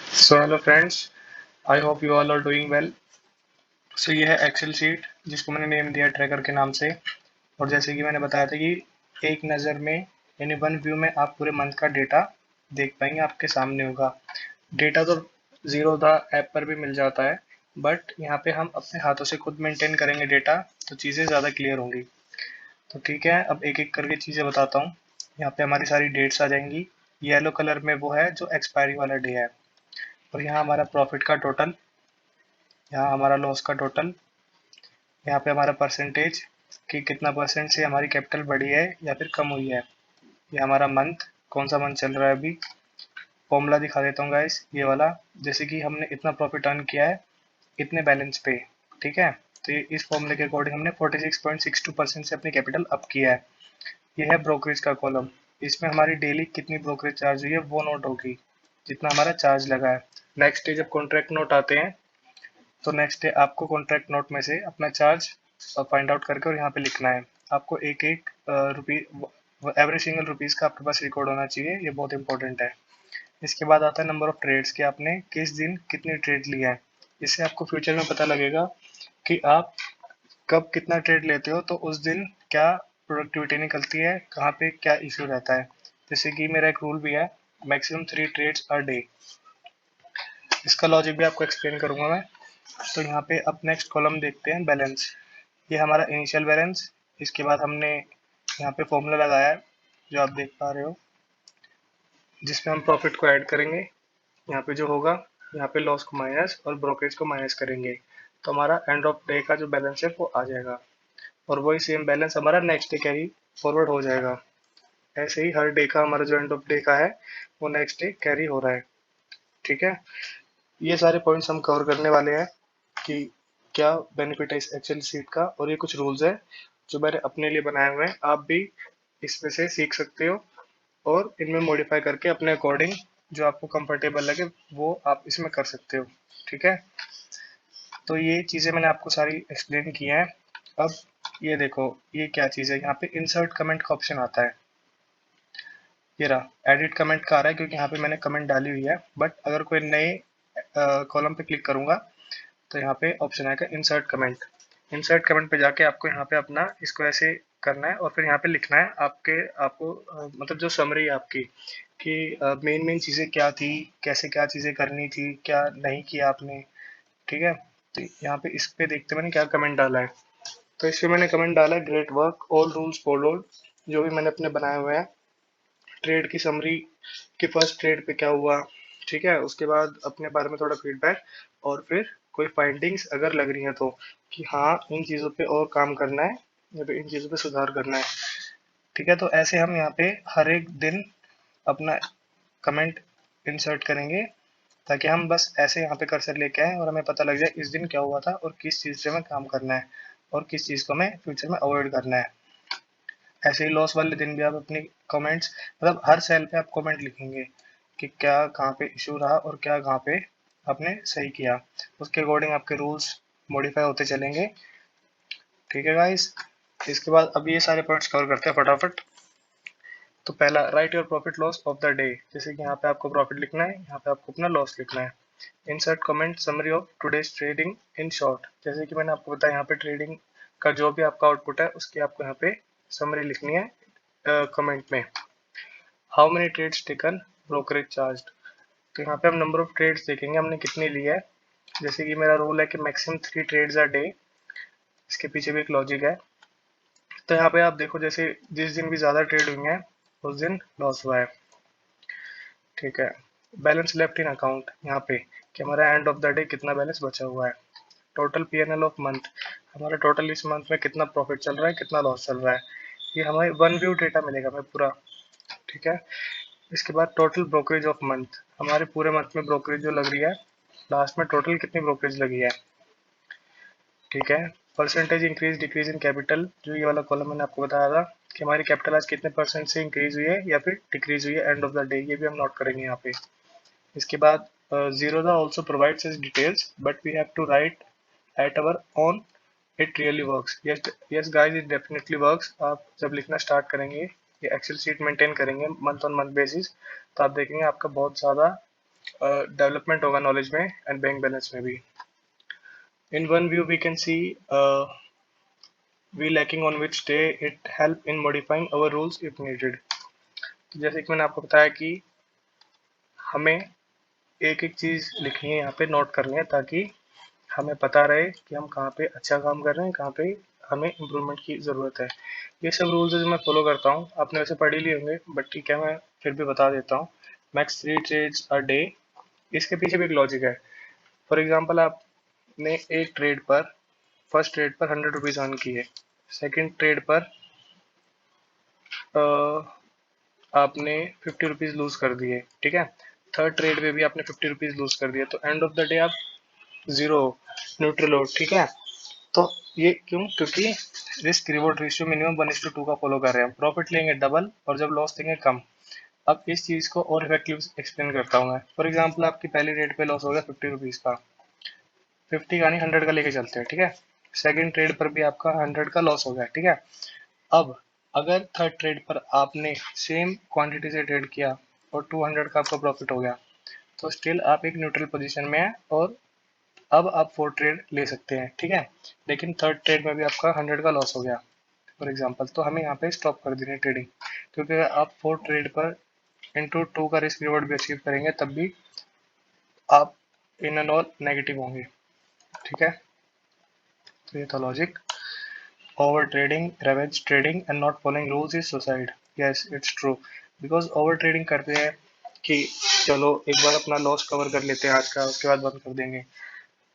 So hello friends, I hope you all are doing well. So ये है Excel sheet जिसको मैंने name दिया ट्रैकर के नाम से। और जैसे कि मैंने बताया था कि एक नज़र में यानी वन व्यू में आप पूरे मंथ का डेटा देख पाएंगे, आपके सामने होगा। डेटा तो जीरो द ऐप पर भी मिल जाता है, बट यहाँ पे हम अपने हाथों से खुद मेंटेन करेंगे डेटा, तो चीज़ें ज़्यादा क्लियर होंगी। तो ठीक है, अब एक एक करके चीज़ें बताता हूँ। यहाँ पे हमारी सारी डेट्स आ जाएंगी। येलो कलर में वो है जो एक्सपायरी वाला डे है, और यहाँ हमारा प्रॉफिट का टोटल, यहाँ हमारा लॉस का टोटल, यहाँ पे हमारा परसेंटेज कि कितना परसेंट से हमारी कैपिटल बढ़ी है या फिर कम हुई है। ये हमारा मंथ, कौन सा मंथ चल रहा है अभी। फॉर्मूला दिखा देता हूँ गाइस, ये वाला। जैसे कि हमने इतना प्रॉफिट अर्न किया है इतने बैलेंस पे, ठीक है। तो ये इस फॉर्मूले के अकॉर्डिंग हमने 46.62% से अपनी कैपिटल अप किया है। ये है ब्रोकरेज का कॉलम। इसमें हमारी डेली कितनी ब्रोकरेज चार्ज हुई है वो नोट होगी, जितना हमारा चार्ज लगा है। नेक्स्ट डे जब कॉन्ट्रैक्ट नोट आते हैं, तो नेक्स्ट डे आपको कॉन्ट्रैक्ट नोट में से अपना चार्ज फाइंड आउट करके और यहाँ पे लिखना है। आपको एक एक रुपी, एवरी सिंगल रुपीज का आपके पास रिकॉर्ड होना चाहिए, ये बहुत इंपॉर्टेंट है। इसके बाद आता है नंबर ऑफ ट्रेड्स, कि आपने किस दिन कितनी ट्रेड लिया है। इससे आपको फ्यूचर में पता लगेगा कि आप कब कितना ट्रेड लेते हो, तो उस दिन क्या प्रोडक्टिविटी निकलती है, कहाँ पे क्या इश्यू रहता है। जैसे कि मेरा एक रूल भी है, मैक्सिमम 3 ट्रेड्स अ डे। इसका लॉजिक भी आपको एक्सप्लेन करूंगा मैं। तो यहाँ पे अब नेक्स्ट कॉलम देखते हैं, बैलेंस। ये हमारा इनिशियल बैलेंस। इसके बाद हमने यहाँ पे फॉर्मूला लगाया है जो आप देख पा रहे हो, जिसमें हम प्रॉफिट को ऐड करेंगे। यहाँ पे जो होगा, यहाँ पे लॉस को माइनस और ब्रोकरेज को माइनस करेंगे, तो हमारा एंड ऑफ डे का जो बैलेंस है वो आ जाएगा। और वही सेम बैलेंस हमारा नेक्स्ट डे कैरी फॉरवर्ड हो जाएगा। ऐसे ही हर डे का हमारा जो एंड ऑफ डे का है वो नेक्स्ट डे कैरी हो रहा है, ठीक है। ये सारे पॉइंट्स हम कवर करने वाले हैं कि क्या बेनिफिट है इस एक्सेल शीट का। और ये कुछ रूल्स है जो मैंने अपने लिए बनाए हुए हैं, आप भी इसमें से सीख सकते हो और इनमें मॉडिफाई करके अपने अकॉर्डिंग जो आपको कंफर्टेबल लगे वो आप इसमें कर सकते हो, ठीक है। तो ये चीज़ें मैंने आपको सारी एक्सप्लेन की हैं। अब ये देखो, ये क्या चीज़ है, यहाँ पे इंसर्ट कमेंट का ऑप्शन आता है। ये रहा, एडिट कमेंट का आ रहा है क्योंकि यहाँ पे मैंने कमेंट डाली हुई है, बट अगर कोई नए कॉलम पे क्लिक करूंगा तो यहाँ पे ऑप्शन आएगा इंसर्ट कमेंट। इंसर्ट कमेंट पे जाके आपको यहाँ पे अपना इसको ऐसे करना है और फिर यहाँ पे लिखना है आपके आपको मतलब जो समरी है आपकी, कि मेन मेन चीज़ें क्या थी, कैसे क्या चीज़ें करनी थी, क्या नहीं किया आपने, ठीक है। तो यहाँ पे इस पे देखते मैंने क्या कमेंट डाला है। तो इस पे मैंने कमेंट डाला है, great work, all rules followed. जो भी मैंने अपने बनाए हुए हैं, ट्रेड की समरी, कि फर्स्ट ट्रेड पे क्या हुआ, ठीक है। उसके बाद अपने बारे में थोड़ा फीडबैक, और फिर कोई फाइंडिंग्स अगर लग रही हैं तो, कि हाँ इन चीज़ों पे और काम करना है या फिर इन चीज़ों पे सुधार करना है, ठीक है। तो ऐसे हम यहाँ पे हर एक दिन अपना कमेंट इंसर्ट करेंगे, ताकि हम बस ऐसे यहाँ पे कर्सर लेके आए और हमें पता लग जाए इस दिन क्या हुआ था और किस चीज़ से हमें काम करना है और किस चीज़ को हमें फ्यूचर में अवॉइड करना है। ऐसे ही लॉस वाले दिन भी आप अपनी कमेंट्स, मतलब हर सेल पे आप कमेंट लिखेंगे कि क्या कहाँ पे इशू रहा और क्या कहाँ पे आपने सही किया। उसके अकॉर्डिंग आपके रूल्स मॉडिफाई होते चलेंगे, ठीक है गाइस। इसके बाद अब ये सारे पॉइंट्स कवर करते हैं फटाफट। तो पहला, right your profit loss of the day. जैसे कि यहाँ पे आपको प्रॉफिट लिखना है, यहाँ पे आपको अपना लॉस लिखना है। Insert comment summary of today's trading in short. जैसे कि मैंने आपको बताया, यहाँ पे ट्रेडिंग का जो भी आपका आउटपुट है उसकी आपको यहाँ पे समरी लिखनी है कमेंट में। How many trades taken, brokerage charge. तो यहाँ पे हम नंबर ऑफ ट्रेड्स देखेंगे हमने कितनी ली है। जैसे कि मेरा रूल है कि मैक्सिमम 3 ट्रेड्स अ डे। इसके पीछे भी एक लॉजिक है। तो यहाँ पे आप देखो, जैसे जिस दिन भी ज्यादा ट्रेड हुई है उस दिन लॉस हुआ है, ठीक है। बैलेंस लेफ्ट इन अकाउंट, यहाँ पे कि हमारा एंड ऑफ द डे कितना बैलेंस बचा हुआ है। टोटल पीएनएल ऑफ मंथ, हमारा टोटल इस मंथ में कितना प्रॉफिट चल रहा है, कितना लॉस चल रहा है। ये हमें वन व्यू डेटा मिलेगा हमें पूरा, ठीक है। इसके बाद टोटल ब्रोकरेज ऑफ मंथ, हमारे पूरे मंथ में ब्रोकरेज जो लग रही है, लास्ट में टोटल कितनी ब्रोकरेज लगी है, ठीक है। Percentage increase decrease in capital, जो ये वाला कॉलम मैंने आपको बताया था कि हमारी कैपिटल आज कितने परसेंट से इंक्रीज हुई है या फिर डिक्रीज हुई है एंड ऑफ द डे, ये भी हम नोट करेंगे यहाँ पे। इसके बाद Zerodha also provides us details but we have to write at our own, it really works. Yes yes guys, it definitely works. आप जब लिखना स्टार्ट करेंगे, ये एक्सेल शीट मेंटेन करेंगे मंथ ऑन मंथ बेसिस, तो आप देखेंगे आपका बहुत ज़्यादा डेवलपमेंट होगा नॉलेज में एंड बैंक बैलेंस में भी। In one view we can see we lacking on which day it help in modifying our rules if needed. तो जैसे कि मैंने आपको बताया कि हमें एक एक चीज़ लिखनी है, यहाँ पे नोट करनी है, ताकि हमें पता रहे कि हम कहाँ पे अच्छा काम कर रहे हैं, कहाँ पे हमें इम्प्रूवमेंट की ज़रूरत है। ये सब रूल्स जो मैं फॉलो करता हूँ, आपने वैसे पढ़ ही लिए होंगे, बट ठीक है मैं फिर भी बता देता हूँ। मैक्स 3 ट्रेड्स अ डे, इसके पीछे भी एक लॉजिक है। फॉर एग्जाम्पल आपने एक ट्रेड पर, फर्स्ट ट्रेड पर 100 रुपीज़ अर्न किए, सेकेंड ट्रेड पर अ, आपने 50 रुपीज़ लूज कर दिए, ठीक है। थर्ड ट्रेड में भी आपने 50 रुपीज़ लूज कर दिए, तो एंड ऑफ द डे आप जीरो, न्यूट्रल हो, ठीक है। तो ये क्यों? क्योंकि रिस्क रिवॉर्ड रेशियो मिनिमम 1:2 का फॉलो कर रहे हैं। प्रॉफिट लेंगे डबल और जब लॉस लेंगे कम। अब इस चीज को और इफेक्टिव एक्सप्लेन करता हूँ मैं। फॉर एग्जाम्पल आपकी पहली रेट पे लॉस हो गया 50 रुपीज का, 50 का नहीं 100 का लेके चलते हैं, ठीक है। सेकंड ट्रेड पर भी आपका 100 का लॉस हो गया, ठीक है। अब अगर थर्ड ट्रेड पर आपने सेम क्वांटिटी से ट्रेड किया और 200 का आपका प्रॉफिट हो गया, तो स्टिल आप एक न्यूट्रल पोजीशन में है और अब आप 4 ट्रेड ले सकते हैं, ठीक है। लेकिन थर्ड ट्रेड में भी आपका 100 का लॉस हो गया फॉर एग्जांपल, तो हमें यहाँ पे स्टॉप कर देनी है ट्रेडिंग, क्योंकि अगर आप 4 ट्रेड पर इंटू 2 का रिस्क रिवॉर्ड भी अचीव करेंगे तब भी आप इन एंड ऑल नेगेटिव होंगे, ठीक है। तो ये था logic. Over trading, ravage trading and not following rules is suicide. Yes it's true, because over trading करते हैं कि चलो एक बार अपना लॉस कवर कर लेते हैं आज का, उसके बाद बंद कर देंगे।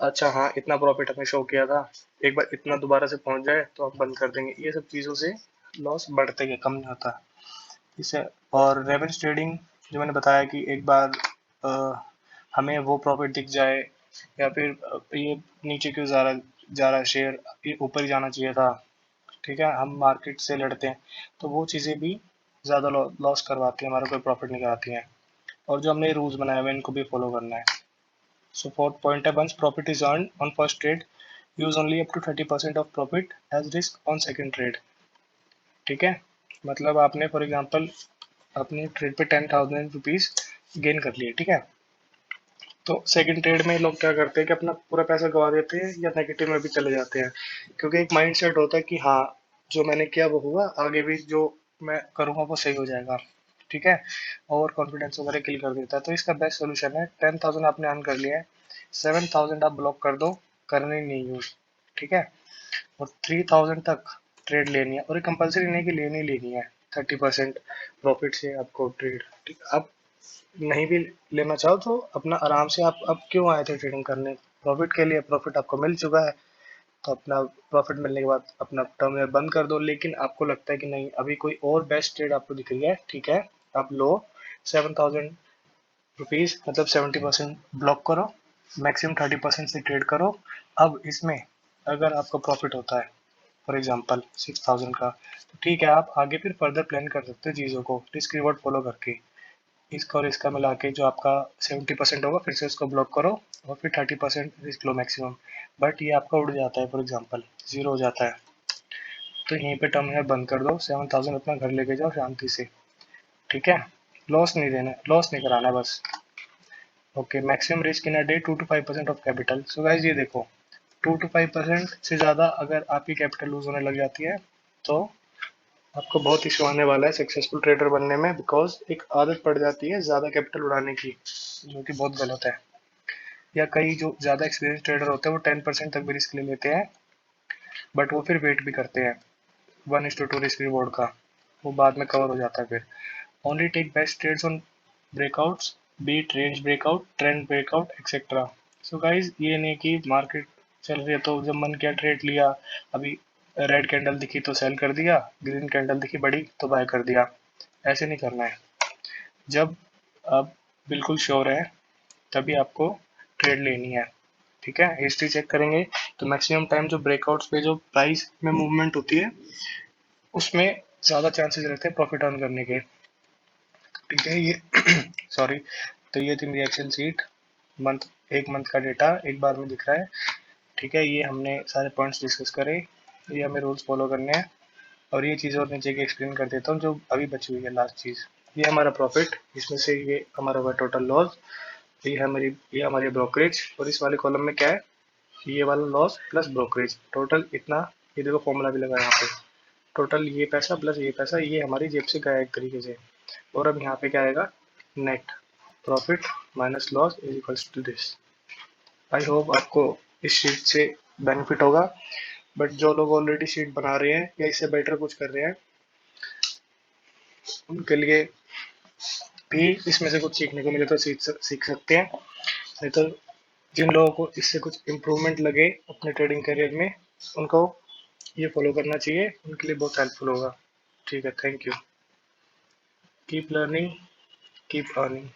अच्छा हाँ, इतना प्रॉफिट हमें शो किया था, एक बार इतना दोबारा से पहुंच जाए तो हम बंद कर देंगे। ये सब चीज़ों से लॉस बढ़ते गए, कम नहीं होता इससे। और रेवेन्यू ट्रेडिंग जो मैंने बताया कि एक बार हमें वो प्रॉफिट दिख जाए, या फिर ये नीचे क्यों जा रहा है शेयर, ये ऊपर ही जाना चाहिए था, ठीक है, हम मार्केट से लड़ते हैं, तो वो चीज़ें भी ज़्यादा लॉस करवाती हैं, हमारा कोई प्रॉफिट नहीं कराती हैं। और जो हमने रूल्स बनाए हुए हैं इनको भी फॉलो करना है। So fourth point है, once profit is earned on first trade, use only up to 30% of profit as risk on second trade, ठीक है। मतलब आपने फॉर एग्जांपल अपनी ट्रेड पे 10,000 रुपीज गेन कर लिए, ठीक है। तो सेकंड ट्रेड में लोग क्या करते हैं कि अपना पूरा पैसा गवा देते हैं या नेगेटिव में भी चले जाते हैं, क्योंकि एक माइंड सेट होता है कि हाँ जो मैंने किया वो हुआ, आगे भी जो मैं करूँगा वो सही हो जाएगा, ठीक है। ओवर कॉन्फिडेंस वगैरह किल कर देता है। तो इसका बेस्ट सोल्यूशन है, 10,000 आपने अर्न कर लिया है, 7,000 आप ब्लॉक कर दो, करने नहीं यूज, ठीक है। और 3,000 तक ट्रेड लेनी है, और ये कंपलसरी नहीं कि लेनी है 30% प्रॉफिट से आपको ट्रेड, ठीक है। आप नहीं भी लेना चाहो तो अपना आराम से, आप अब क्यों आए थे ट्रेडिंग करने? प्रॉफिट के लिए। प्रॉफिट आपको मिल चुका है, तो अपना प्रॉफिट मिलने के बाद अपना टर्मिनल बंद कर दो। लेकिन आपको लगता है कि नहीं अभी कोई और बेस्ट ट्रेड आपको दिख रही है, ठीक है, आप लो 7,000 रुपीज, मतलब 70% ब्लॉक करो, मैक्सिमम 30% से ट्रेड करो। अब इसमें अगर आपका प्रॉफिट होता है फॉर एग्जांपल 6,000 का, तो ठीक है, आप आगे फिर फर्दर प्लान कर सकते हो चीज़ों को रिस्क रिवॉर्ड फॉलो करके। इसका और इसका मिला के जो आपका 70% होगा, फिर से उसको ब्लॉक करो और फिर 30% रिस्क लो मैक्सिमम। बट ये आपका उड़ जाता है, फॉर एग्जांपल जीरो हो जाता है, तो यहीं पे टर्मिनल बंद कर दो, 7,000 अपना घर लेके जाओ शांति से, ठीक है। लॉस नहीं देना, लॉस नहीं कराना बस। Okay, maximum risk in a day 2 to 5% of capital. So guys ये देखो, 2 to 5% से ज़्यादा अगर आपकी कैपिटल लूज होने लग जाती है तो आपको बहुत इशू आने वाला है सक्सेसफुल ट्रेडर बनने में, बिकॉज एक आदत पड़ जाती है ज़्यादा कैपिटल उड़ाने की, जो कि बहुत गलत है। या कई जो ज़्यादा एक्सपीरियंस ट्रेडर होते हैं वो 10% तक भी रिस्क ले लेते हैं, बट वो फिर वेट भी करते हैं 1:2 रिस्क रिवॉर्ड का, वो बाद में कवर हो जाता है फिर। Only take best trades on breakouts, beat range breakout, trend breakout etcetera. So guys ये नहीं कि मार्केट चल रही है तो जब मन किया ट्रेड लिया, अभी रेड कैंडल दिखी तो सेल कर दिया, ग्रीन कैंडल दिखी बड़ी तो बाय कर दिया, ऐसे नहीं करना है। जब आप बिल्कुल श्योर है तभी आपको ट्रेड लेनी है, ठीक है। हिस्ट्री चेक करेंगे तो मैक्सिमम टाइम जो ब्रेकआउट्स पे जो प्राइस में मूवमेंट होती है उसमें ज़्यादा चांसेस रहते हैं प्रॉफिट अर्न करने के, ठीक है। ये सॉरी, तो ये थी मेरी एक्सेल सीट, मंथ, एक मंथ का डेटा एक बार में दिख रहा है, ठीक है। ये हमने सारे पॉइंट्स डिस्कस करे, ये हमें रूल्स फॉलो करने हैं। और ये चीज़ और नीचे की एक्सप्लेन कर देता हूँ जो अभी बची हुई है लास्ट चीज़। ये हमारा प्रॉफिट, इसमें से ये हमारा हुआ टोटल लॉस, ये हमारी ब्रोकरेज, और इस वाले कॉलम में क्या है, ये वाला लॉस प्लस ब्रोकरेज, टोटल इतना। ये देखो फॉर्मूला भी लगा यहाँ पे, टोटल ये पैसा प्लस ये पैसा, ये हमारी जेब से गया एक तरीके से। और अब यहाँ पे क्या आएगा, net profit minus loss is equals to this. I hope आपको इस शीट से बेनिफिट होगा, बट जो लोग ऑलरेडी शीट बना रहे हैं या इससे बेटर कुछ कर रहे हैं, उनके लिए भी इसमें से कुछ सीखने को मिले तो सीख सकते हैं। नहीं तो जिन लोगों को इससे कुछ इम्प्रूवमेंट लगे अपने ट्रेडिंग करियर में, उनको ये फॉलो करना चाहिए, उनके लिए बहुत हेल्पफुल होगा। ठीक है, thank you. Keep learning, keep earning.